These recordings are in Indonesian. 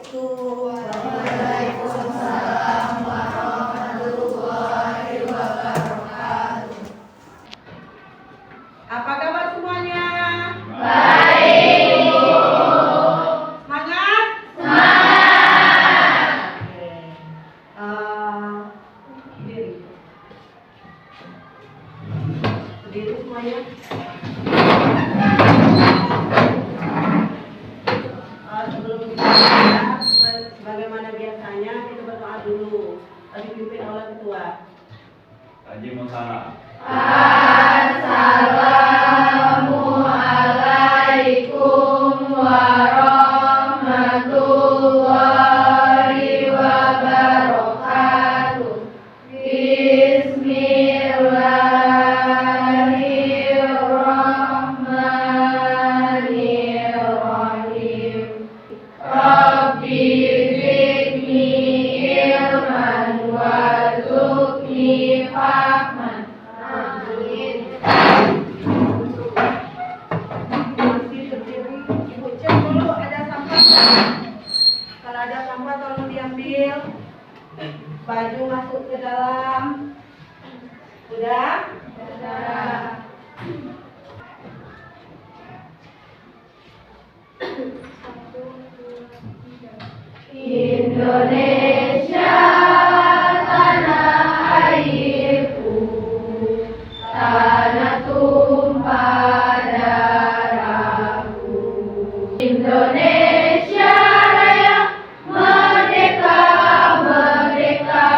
Assalamualaikum. Waalaikumsalam warahmatullahi wabarakatuh. Apa kabar semuanya? Baik. Semangat? Semangat. Berdiri. Berdiri semuanya. Sebelum kita mulai, sebagaimana biasanya kita berdoa dulu. Dipimpin oleh ketua. Haji Musana. Assalamualaikum warahmatullahi wabarakatuh. Bismillahirrahmanirrahim. Rabbi zidni ilman warzuqni fahman. Amin. Masih berdiri. Ibu cek dulu ada sampah. Kalau ada sampah tolong diambil. Baju masuk ke dalam. Udah? Sudah. Indonesia tanah airku, tanah tumpah darahku. Indonesia Raya, merdeka, merdeka,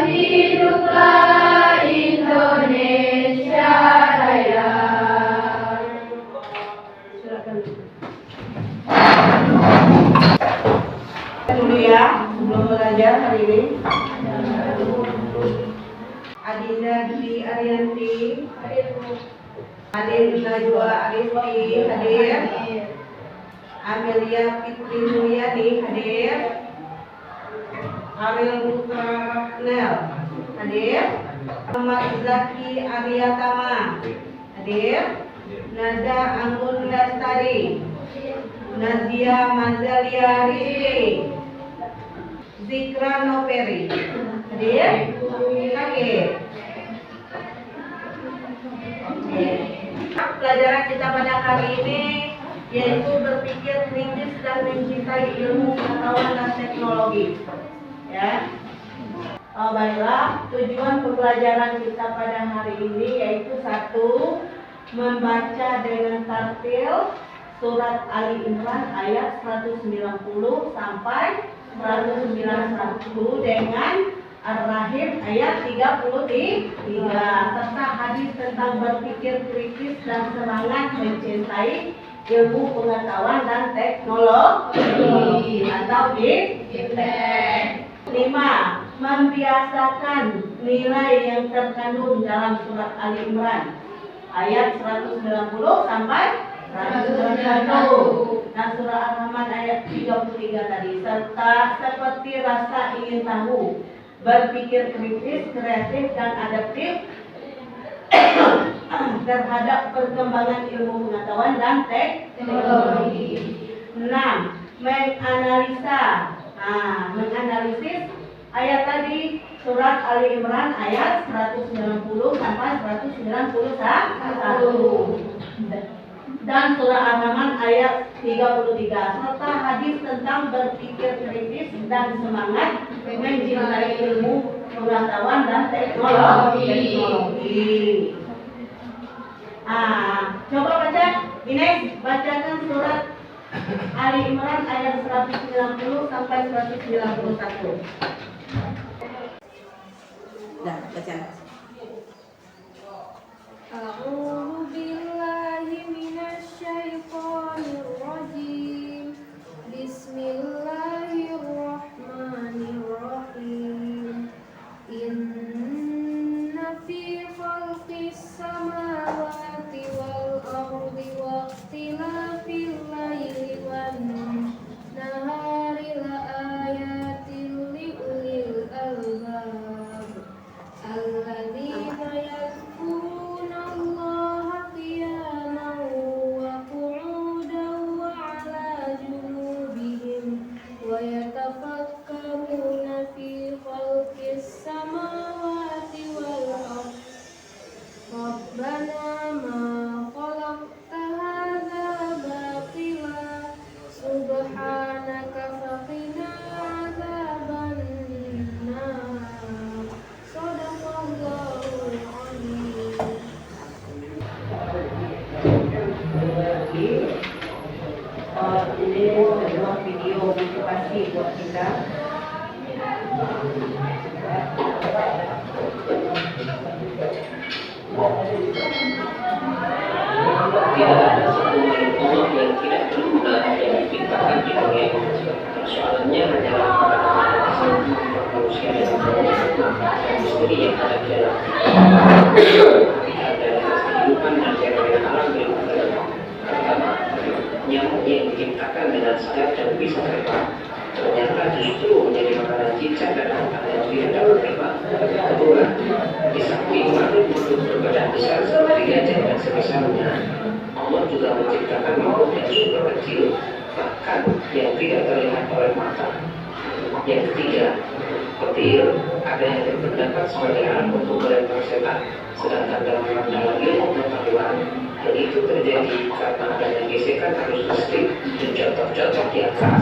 hiduplah Indonesia Raya. Silakan. Dulu ya, sebelum belajar hari ini. Adinda Dwi Arianti, Hadir Najwa Aristi, hadir. Amelia Fitri Mulyani, hadir. Ariel Mutranel, hadir. Muhammad Zaki Aryatama, hadir. Nada Anggun Lestari, Nazia Mazalia Rizki, Zikra Noperi, hadir. Sakit. Pelajaran kita pada hari ini yaitu berpikir kritis dan mencintai ilmu pengetahuan dan teknologi. Ya. Baiklah, tujuan pembelajaran kita pada hari ini yaitu satu, membaca dengan tartil surat Ali Imran ayat 190 sampai 191 dengan Ar-Rahim ayat 33 serta hadis tentang berpikir kritis dan semangat mencintai ilmu pengetahuan dan teknologi atau iptek. 5. Membiasakan nilai yang terkandung dalam surat Ali Imran ayat 190 sampai 191 dan surah Ar-Rahman ayat 33 tadi, serta seperti rasa ingin tahu, berpikir kritis, kreatif dan adaptif terhadap perkembangan ilmu pengetahuan dan teknologi. 6. Menganalisis ayat tadi surat Ali Imran ayat 190 sampai 191 dan surah Ar-Rahman ayat 33 serta hadis tentang berpikir kritis dan semangat mencintai ilmu pengetahuan dan teknologi. Coba baca, Ines, bacakan surat Ali Imran ayat 190 sampai 191. Dah, baca. A'udzu billahi minasy syaithanir rajim. Bismillahirrahmanirrahim. Inna fi khalqis samawati wal ardi wa ikhtilafil laili wan nahari la ayatin li ulil albab alladzina yadhkuruna Allah Ini sebuah video motivasi buat kita. Tidak ada satu makhluk Allah yang tidak berguna yang diciptakan di dunia ini. Persoalannya hanyalah pada manusia dan misteri yang ada di dalam tidak ada kehidupan dan fenomena alam yang berbeda. Pertama, nyamuk yang diciptakan dengan sayap dan bisa terbang ternyata justru menjadi makanan cicak dan harta yang tidak dapat terbang. Kedua, di samping makhluk berbadan besar seperti gajah dan semisalnya, Allah juga menciptakan makhluk yang super kecil, bahkan yang tidak terlihat oleh mata. Yang ketiga, petir ada yang berpendapat sebagai alat untuk melempar setan, sedangkan dalam ilmu pengetahuan hal itu terjadi karena adanya gesekan arus listrik dan contoh-contoh di atas.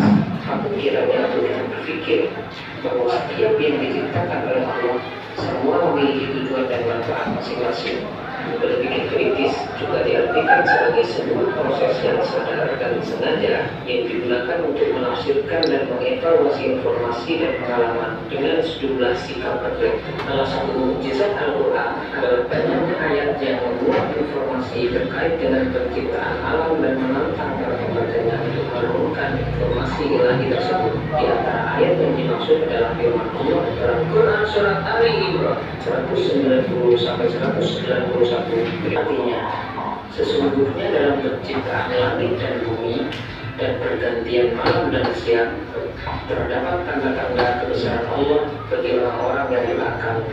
Maka kiranya untuk kita berpikir bahwa setiap yang diciptakan oleh Allah semua memiliki tujuan dan manfaat masing-masing. Berpikir kritis juga diartikan sebagai sebuah proses yang sadar dan sengaja yang digunakan untuk menafsirkan dan mengevaluasi informasi dan pengalaman dengan sejumlah sikap perfect. Salah satu mukjizat Al-Quran adalah banyaknya ayat yang memuat informasi terkait dengan penciptaan alam dan menantang para pembacanya untuk menemukan informasi ilahi tersebut. Di antara ayat yang dimaksud adalah firman Allah dalam Quran surat Ali Imran 190-191. Artinya, sesungguhnya dalam penciptaan langit dan bumi dan pergantian malam dan siang terdapat tanda-tanda kebesaran Allah bagi orang-orang yang berakal,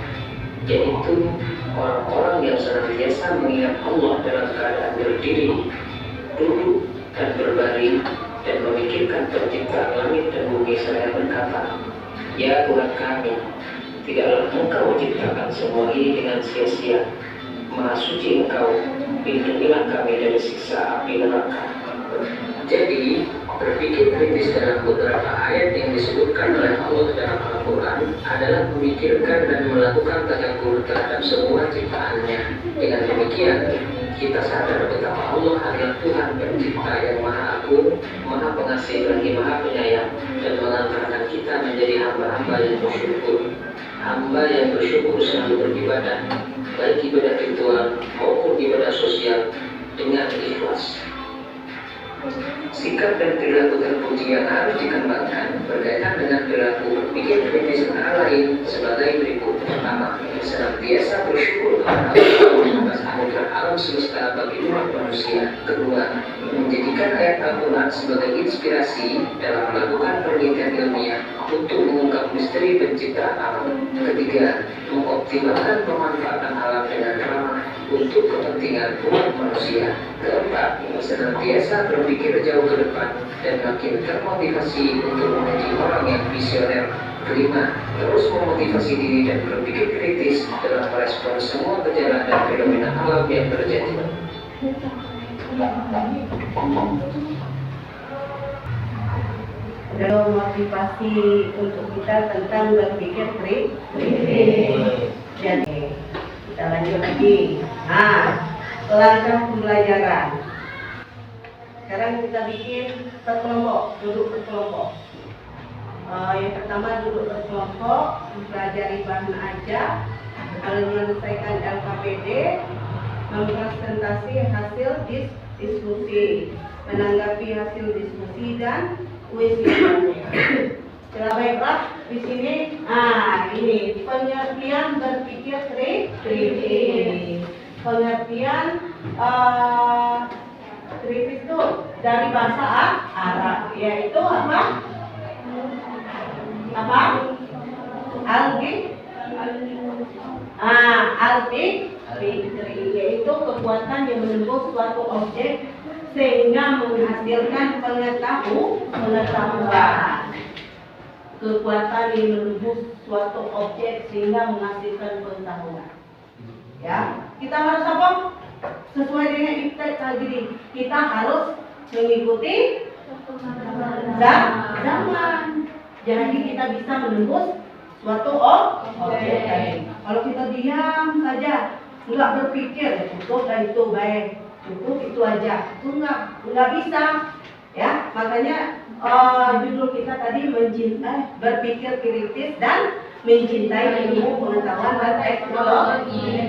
yaitu orang-orang yang senantiasa mengingat Allah dalam keadaan berdiri, duduk, dan berbaring dan memikirkan penciptaan langit dan bumi seraya berkata, "Ya Tuhan kami, tidaklah Engkau menciptakan semua ini dengan sia-sia. Maha suci Engkau, lindungilah kami dari siksa api neraka." Jadi, berpikir kritis dalam beberapa ayat yang disebutkan oleh Allah dalam Al-Quran adalah memikirkan dan melakukan tadabbur terhadap semua ciptaannya. Dengan demikian, kita sadar betapa Allah adalah Tuhan pencipta yang maha agung, maha pengasih lagi maha penyayang, dan mengantarkan kita menjadi hamba-hamba yang bersyukur. Hamba yang bersyukur selalu beribadah, baik ibadah ritual maupun ibadah sosial dengan ikhlas. Sikap dan perilaku terpuji yang harus dikembangkan berkaitan dengan perilaku berpikir kritis antara lain sebagai berikut. Pertama, senantiasa bersyukur kepada Allah atas anugerah alam semesta bagi umat manusia. Kedua, menjadikan ayat Al-Quran sebagai inspirasi dalam melakukan penelitian ilmiah untuk mengungkap misteri penciptaan alam. Ketiga, mengoptimalkan pemanfaatan alam dengan ramah untuk kepentingan umat manusia. Keempat, senantiasa berpikir jauh ke depan dan makin termotivasi untuk menjadi orang yang visioner. Kelima, terus memotivasi diri dan berpikir kritis dalam merespon semua gejala dan fenomena alam yang terjadi. Ada motivasi untuk kita tentang berpikir kritis. Jadi kita lanjut lagi. Langkah pembelajaran. Sekarang kita bikin berkelompok, duduk berkelompok. Yang pertama duduk berkelompok, mempelajari bahan aja, menyelesaikan LKPD, mempresentasi hasil diskusi, menanggapi hasil diskusi dan kuis. Setelah baiklah di sini, ini pengertian berpikir kritis. Pengertian kritis itu dari bahasa Arab, yaitu apa? Al-fikri, yaitu kekuatan yang menembus suatu objek sehingga menghasilkan pengetahuan. Kekuatan yang menembus suatu objek sehingga menghasilkan pengetahuan. Ya, kita harus apa? Sesuai dengan istilah tadi, kita harus mengikuti zaman. Jadi kita bisa menembus suatu objek tadi. Kalau kita diam saja, nggak berpikir cukup dan itu baik, cukup itu aja, itu nggak bisa. Ya, makanya judul kita tadi berpikir kritis dan mencintai ilmu pengetahuan dan teknologi.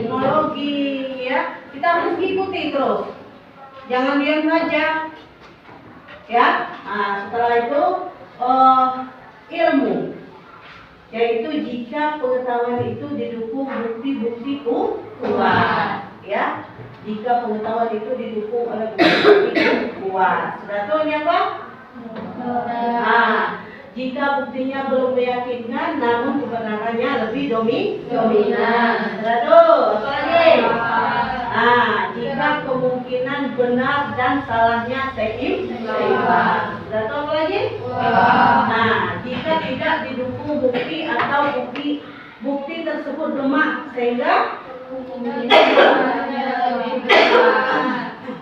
Ya, kita harus ikuti terus, jangan diam saja. Ya, nah, setelah itu ilmu, yaitu jika pengetahuan itu didukung bukti-bukti kuat. Ya, jika pengetahuan itu didukung oleh bukti-bukti kuat. Sudah tahu ini apa? Nah, jika buktinya belum meyakinkan, namun kebenarannya lebih dominan. Sudah tahu? Apa lagi? Nah, jika kemungkinan benar dan salahnya seimbang. Sudah tahu apa lagi? Nah, jika tidak didukung bukti atau bukti tersebut lemah sehingga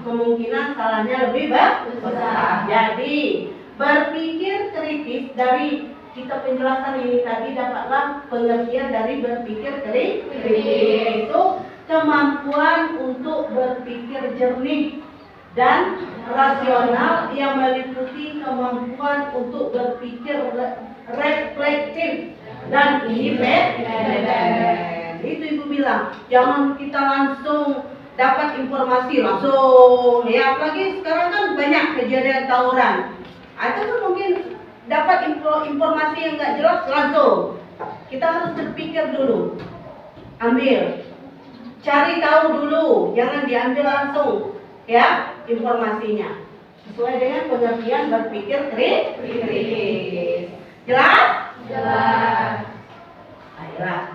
kemungkinan salahnya lebih besar. Jadi berpikir kritis, dari kita penjelasan ini tadi dapatlah pengertian dari berpikir kritis, yaitu kemampuan untuk berpikir jernih dan rasional yang meliputi kemampuan untuk berpikir reflektif dan independen. Itu ibu bilang, jangan kita langsung dapat informasi langsung. Ya, apalagi sekarang kan banyak kejadian tawuran. Atau tuh mungkin dapat informasi yang nggak jelas langsung. Kita harus berpikir dulu, ambil, cari tahu dulu, jangan diambil langsung. Ya, informasinya sesuai dengan pengertian berpikir kritis. Jelas? Jelas. Ayolah.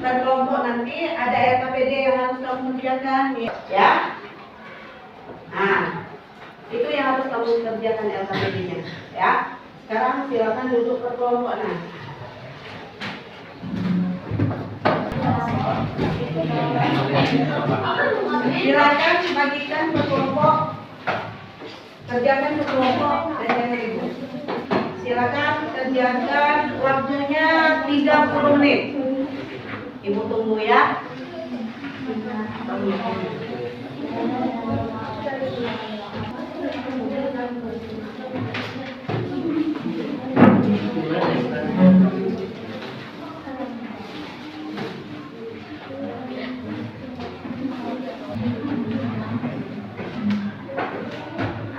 Dan kelompok nanti ada RKPD yang harus kamu kerjakan, ya. Nah, itu yang harus kamu kerjakan RKPD-nya, ya. Sekarang silakan duduk per kelompok nanti. Silakan bagikan per kelompok, kerjakan per kelompok dan jangan ribut. Silakan kerjakan, waktunya 30 menit. Ibu tunggu ya.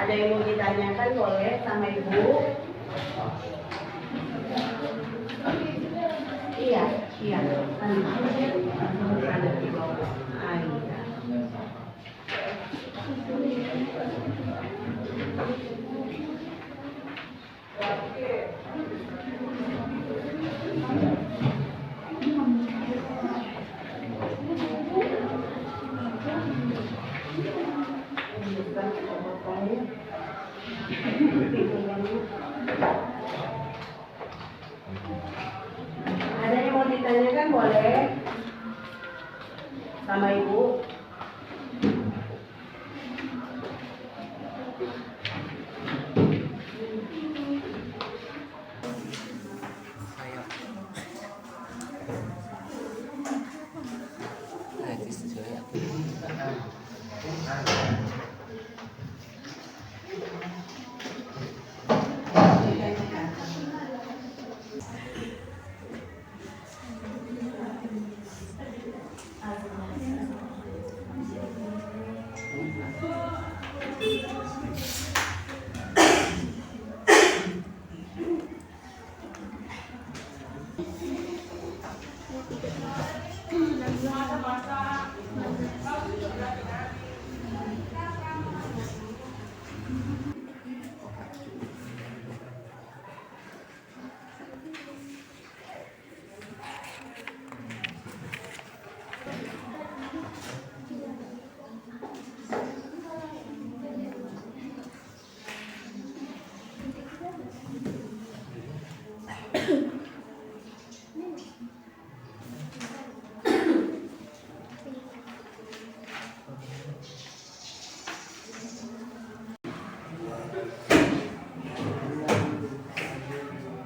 Ada yang mau ditanyakan boleh sama ibu. Iya. Ada di bawah. Ada yang mau ditanyakan boleh sama ibu.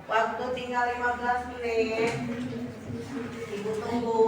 Waktu tinggal 15 menit. Ibu tunggu.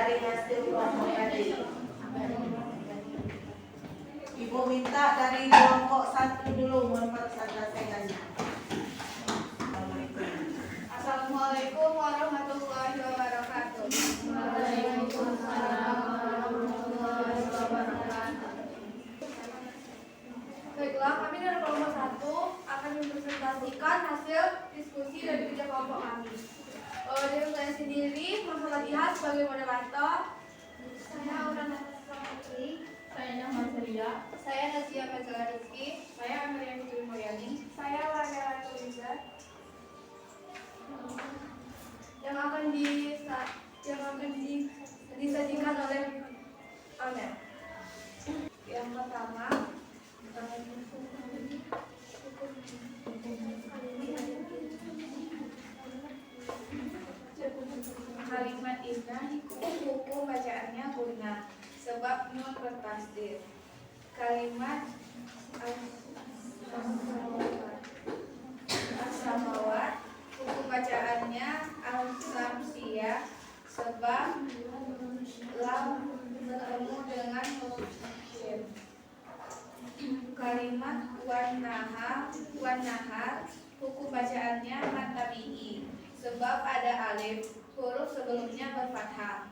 dari hasil kelompok tadi. Ibu minta dari kelompok 1 dulu mempresentasikannya. Assalamualaikum warahmatullahi wabarakatuh. Waalaikumsalam warahmatullahi wabarakatuh. Baiklah, kami dari kelompok 1 akan mempresentasikan hasil diskusi dari 3 kelompok kami. Dari saya sendiri, masalah lihat sebagai moderator. Saya Aura Natasha Putri. Saya Nahman Seria. Saya Nasia Fazala Rizky. Saya Amelia Putri Mulyani. Saya Warga Ratu Liza. Yang akan disajikan oleh Amel. Yang pertama, kalimat indah hukum bacaannya guna sebab nun bertasdid. Kalimat as-samawat hukum bacaannya al-samsiyah sebab lam bertemu dengan huruf shin. Kalimat wan nahar hukum bacaannya matabi'i sebab ada alif, huruf sebelumnya berfathah.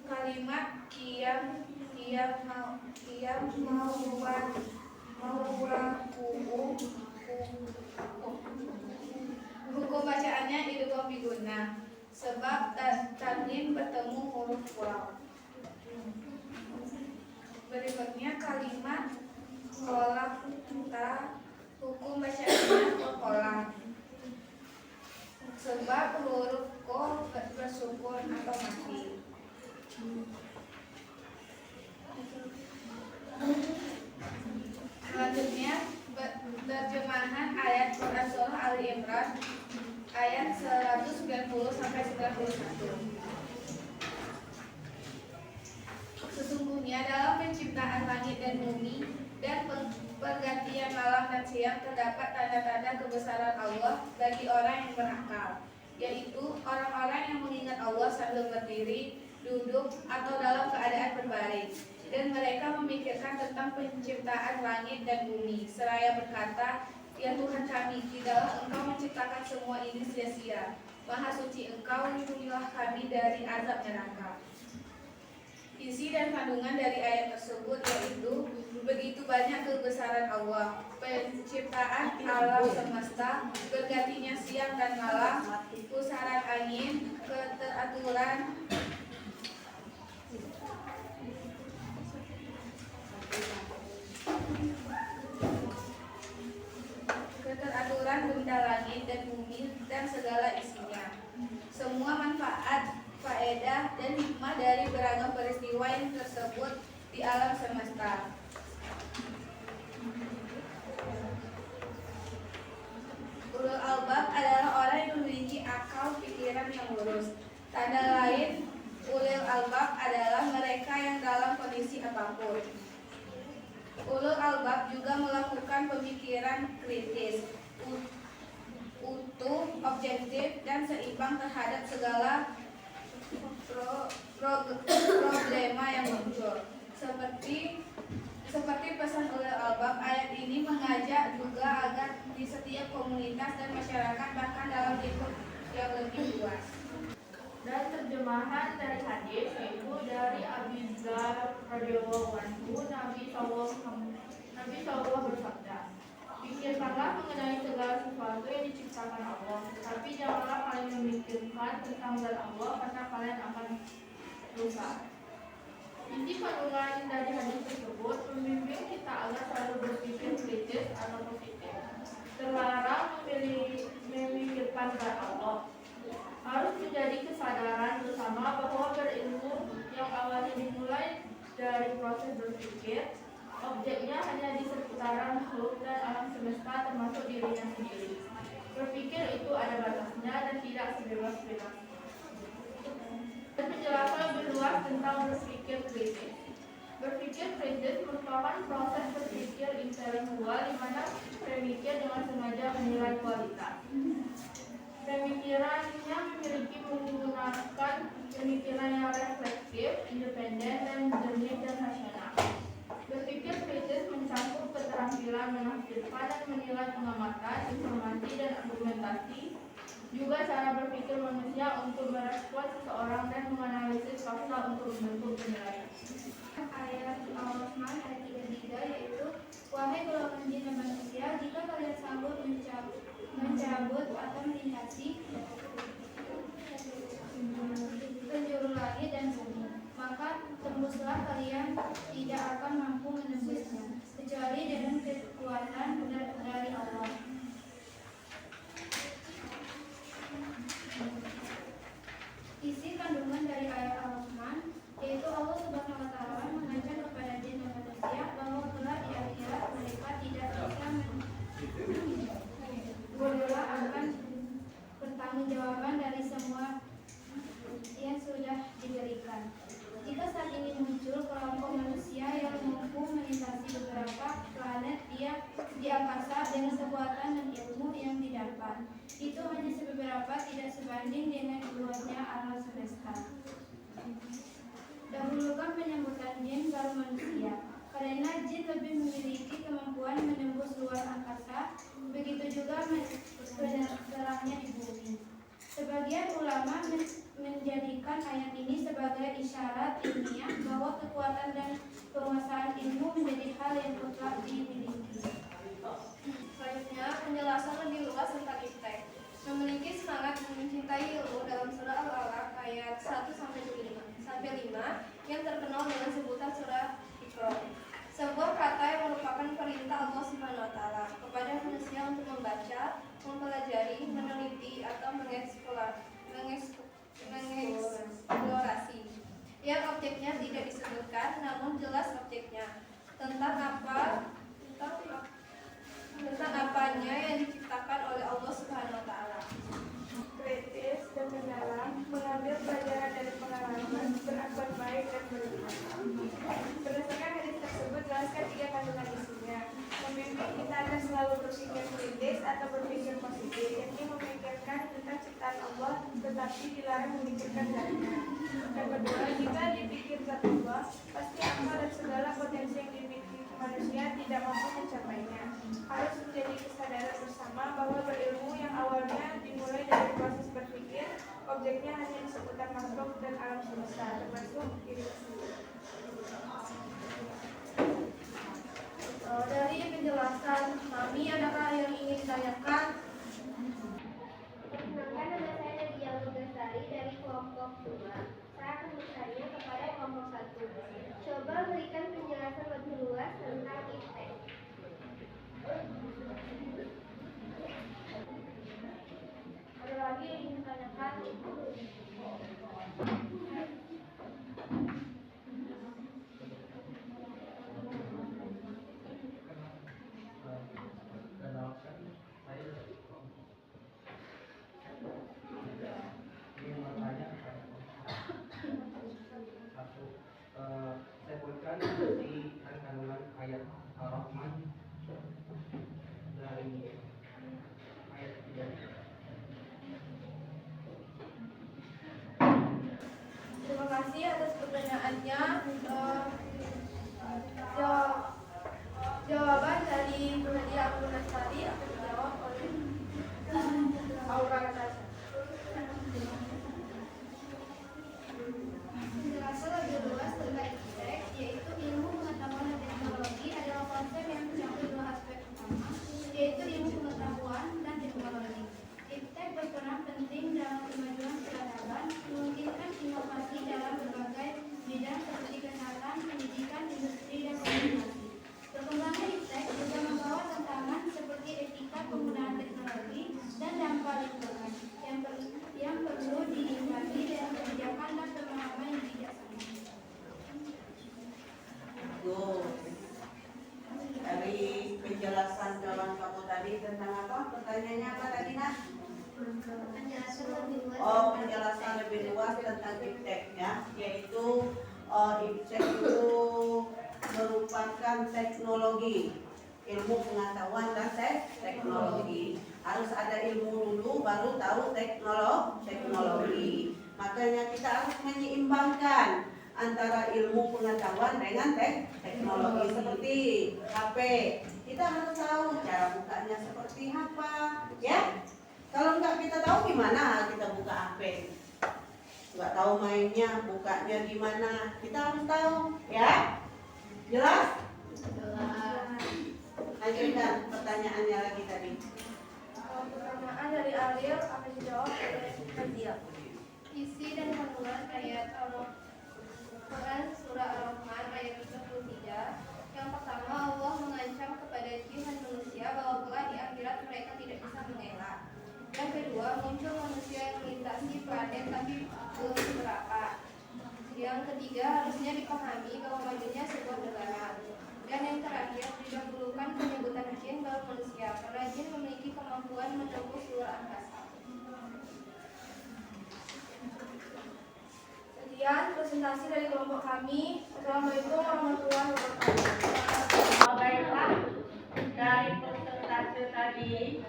Kalimat qiyam hukum bacaannya idgham biguna sebab tanwin bertemu huruf waw. Berikutnya kalimat kolak hukum bacaannya kolak sebab huruf ko bersukun atau mati. Selanjutnya terjemahan ayat Quran surah Ali Imran ayat 190 sampai 91. Sesungguhnya dalam penciptaan langit dan bumi dan pergantian malam dan siang terdapat tanda-tanda kebesaran Allah bagi orang yang berakal, yaitu orang-orang yang mengingat Allah sambil berdiri, duduk, atau dalam keadaan berbaring. Dan mereka memikirkan tentang penciptaan langit dan bumi, seraya berkata, ya Tuhan kami, tidaklah Engkau menciptakan semua ini sia-sia. Maha suci Engkau, lindungilah kami dari azab neraka. Isi dan kandungan dari ayat tersebut yaitu begitu banyak kebesaran Allah, penciptaan alam semesta, bergantinya siang dan malam, pusaran angin, keteraturan benda langit dan bumi dan segala isinya. Semua manfaat, faedah, dan hikmah dari beragam peristiwa yang tersebut di alam semesta. Ulul albab adalah orang yang memiliki akal pikiran yang lurus. Tanda lain ulul albab adalah mereka yang dalam kondisi apapun. Ulul albab juga melakukan pemikiran kritis, utuh, objektif, dan seimbang terhadap segala problema yang muncul. Seperti pesan ulul albab, ayat ini mengajak juga agar di setiap komunitas dan masyarakat bahkan dalam lingkup yang lebih luas. Dan terjemahan dari hadis yaitu dari Abi Dzar radhiyallahu anhu, Nabi sallallahu bersabda, pikirkanlah mengenai segala sesuatu yang diciptakan Allah, tetapi janganlah kalian memikirkan tentang zat Allah karena kalian akan rusak. Inti kandungan dari hadis tersebut membimbing kita agar selalu berpikir kritis atau positif. Terlarang memikirkan zat Allah. Harus menjadi kesadaran bersama bahwa berilmu yang awalnya dimulai dari proses berpikir, objeknya hanya di seputaran makhluk dan alam semesta termasuk dirinya sendiri. Berpikir itu ada batasnya dan tidak sebebas-bebas. Dan penjelasan lebih luas tentang berpikir kritis. Berpikir kritis merupakan proses berpikir intelektual di mana pemikir dengan sengaja menilai kualitas. Pemikirannya memiliki menggunakan merumuskan pemikiran yang reflektif, independen, dan jernih dan rasional. Berpikir kritis mencakup keterampilan menafsirkan dan menilai pengamatan, informasi, dan argumentasi, juga cara berpikir manusia untuk merespons seseorang dan menganalisis fakta untuk membentuk penilaian. Ayat Al-Rahman ayat 33 yaitu, wahai golongan jin dan manusia, jika kalian sanggup mencabut atau melintasi penjuru langit dan bumi, maka tembuslah, kalian tidak akan mampu menembusnya kecuali dengan kekuatan dari Allah. Isi kandungan dari ayat Al-Rahman yaitu Allah Subhanahu wa Ta'ala mengancam kepada jin dan manusia bahwa kelak di akhirat mereka tidak bisa berdoa akan pertanggungjawaban dari semua yang sudah diberikan. Jika saat ini muncul kelompok manusia yang mampu melintasi beberapa planet di angkasa dengan kekuatan dan ilmu yang didapat, itu hanya seberapa tidak sebanding dengan luasnya alam semesta. Dahulukan penyambutan jin baru manusia, karena jin lebih memiliki kemampuan menembus luar angkasa, begitu juga penerangnya di bumi. Sebagian ulama menjadikan ayat ini sebagai isyarat ilmiah bahwa kekuatan dan penguasaan ilmu menjadi hal yang mutlak dimiliki. Selanjutnya, penjelasan lebih luas tentang iptek. Memiliki semangat mencintai ilmu dalam surah Al-Alaq ayat 1-5 yang terkenal dengan sebutan surah Iqra. Sebuah kata yang merupakan perintah Allah Subhanahu wa Ta'ala kepada manusia untuk membaca, mempelajari, meneliti, atau mengeksplorasi. Yang objeknya tidak disebutkan, namun jelas objeknya. Tentang apanya yang diciptakan oleh Allah Subhanahu wa Ta'ala. Kritis dan mendalam, mengambil pelajaran dari pengalaman, berakibat baik dan beriman. Berdasarkan hadis tersebut, jelaskan 3 kandungan isinya. Memimpin kita agar selalu berpikir kritis atau berpikir positif, yakni memikirkan tentang ciptaan Allah, tetapi dilarang memikirkan zatnya. Yang kedua, jika dipikir zat Allah, pasti akal dan segala potensi yang dimiliki manusia tidak mampu mencapainya. Harus menjadi kesadaran bersama bahwa berilmu yang awalnya dimulai dari proses berpikir, objeknya hanya seputar makhluk dan alam semesta, termasuk diri sendiri. Dari penjelasan kami, adakah yang ingin ditanyakan? Perkenalkan, nama saya Nadia Lugastari dari kelompok 2. Saya akan bertanya kepada kelompok 1. Coba berikan penjelasan lebih luas tentang iptek. Ada lagi yang ingin ditanyakan? Sebutkan di kandungan ayat Ar-Rahman dari ayat 3. Terima kasih atas pertanyaannya. Jawaban dari Nadia Lugastari akan dijawab oleh Aura Natasha. Penjelasan lebih luas tentang iptek, yaitu ilmu pengetahuan dan teknologi, adalah konsep yang mencakup 2 aspek utama, yaitu ilmu pengetahuan dan teknologi. Iptek berperan penting dalam kemajuan peradaban, memungkinkan inovasi dalam berbagai bidang seperti kesehatan, pendidikan, industri, dan komunikasi. Perkembangan iptek juga membawa tantangan seperti etika penggunaan teknologi dan dampak lingkungan yang perlu diimbangi dengan kebijakan dan pemahaman yang bijaksana. Dari penjelasan kawan kamu tadi tentang apa? Pertanyaannya apa tadi, Nak? Penjelasan lebih luas. Oh, penjelasan lebih luas tentang iptek ya, yaitu iptek itu merupakan teknologi, ilmu pengetahuan dan teknologi. Harus ada ilmu dulu baru tahu teknologi. Maka kita harus menyeimbangkan antara ilmu pengetahuan dengan teknologi seperti HP. Kita harus tahu cara bukanya seperti apa, ya. Kalau nggak kita tahu gimana kita buka HP, nggak tahu mainnya, bukanya gimana, kita harus tahu, ya. Jelas? Lanjutkan pertanyaannya lagi tadi. Pertanyaan dari Ariel akan dijawab oleh Nadia. Isi dan kandungan ayat Al-Quran surah Ar-Rahman ayat 33. Yang pertama, Allah mengancam kepada jin dan manusia bahwa kelak di akhirat mereka tidak bisa mengelak. Yang kedua, muncul manusia yang melintasi planet tapi belum seberapa. Yang ketiga, harusnya dipahami bahwa bajunya sebuah negara. Dan yang terakhir, didahulukan penyebutan jin baru manusia, karena jin memiliki kemampuan menembus luar angkasa. Sekian presentasi dari kelompok kami. Assalamualaikum warahmatullahi wabarakatuh. Baiklah, dari presentasi tadi,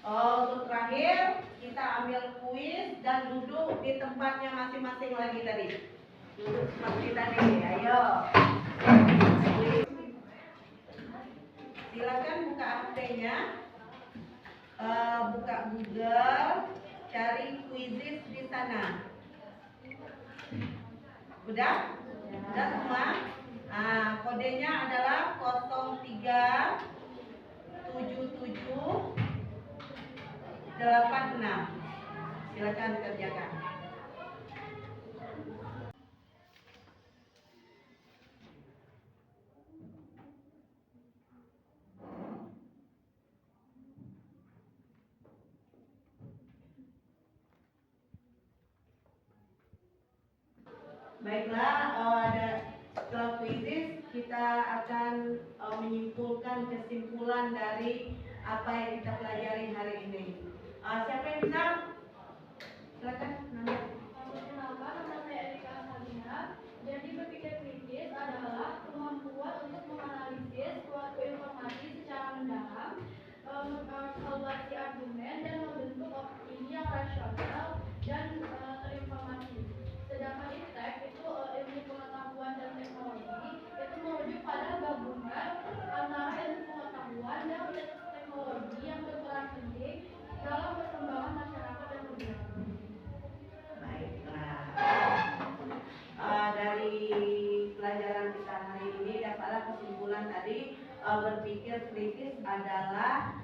untuk terakhir kita ambil kuis dan duduk di tempatnya masing-masing lagi tadi. Duduk seperti tadi, ayo. Silakan buka HP-nya, buka Google, cari Quizizz di sana. Udah? Udah semua? Nah, kodenya adalah 037786. Silakan kerjakan. Baiklah, setelah Quizizz kita akan menyimpulkan kesimpulan dari apa yang kita pelajari hari ini. Siapa yang bisa? Silakan. Perkenalkan, nama saya Erika Salina. Jadi berpikir kritis adalah kemampuan untuk menganalisis suatu informasi secara mendalam, mengkalkulasi argumen dan membentuk opini yang rasional dan terinformasi. Sedangkan iptek itu ilmu pengetahuan dan teknologi itu merujuk pada gabungan antara ilmu pengetahuan dan teknologi yang berperan penting dalam perkembangan masyarakat dan budaya. Baiklah. Dari pelajaran kita hari ini dapatlah kesimpulan tadi, berpikir kritis adalah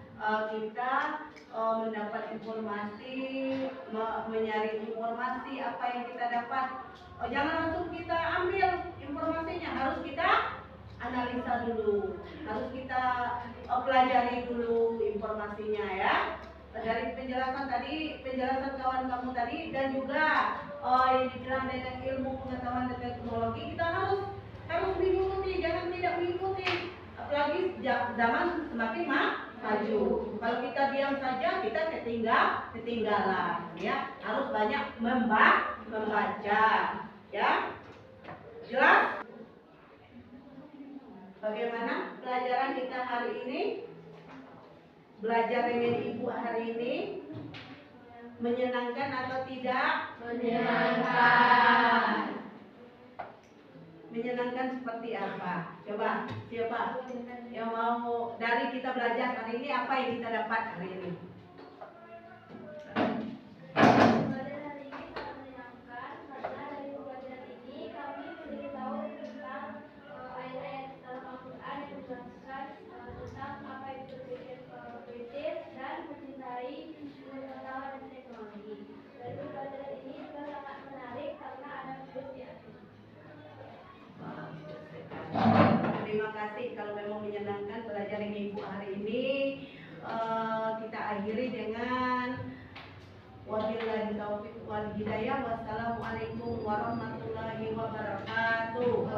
kita mendapat informasi, mencari informasi apa yang kita dapat. Jangan langsung kita ambil informasinya, harus kita analisa dulu, harus kita pelajari dulu informasinya, ya. Dari penjelasan tadi, penjelasan kawan kamu tadi, dan juga yang dibilang dengan ilmu pengetahuan dan teknologi, kita harus mengikuti, jangan tidak mengikuti. Apalagi zaman semakin maju. Kalau kita diam saja, kita ketinggalan, ya. Harus banyak membaca, ya. Jelas? Bagaimana pelajaran kita hari ini? Belajar dengan ibu hari ini menyenangkan atau tidak? Menyenangkan. Menyenangkan seperti apa? Coba, siapa yang mau dari kita belajar hari ini, apa yang kita dapat hari ini? Pelajaran hari ini sangat menyenangkan karena dari pelajaran ini kami menjadi tahu tentang ayat-ayat dalam Al-Quran yang menjelaskan tentang apa itu berpikir kritis dan mencintai pengetahuan dan teknologi. Dari pelajaran ini juga sangat menarik karena ada kuis di akhir. Terima kasih. Kalau memang menyenangkan belajar dengan ibu hari ini, kita akhiri dengan wabillahi taufiq wal hidayah. Wassalamualaikum warahmatullahi wabarakatuh.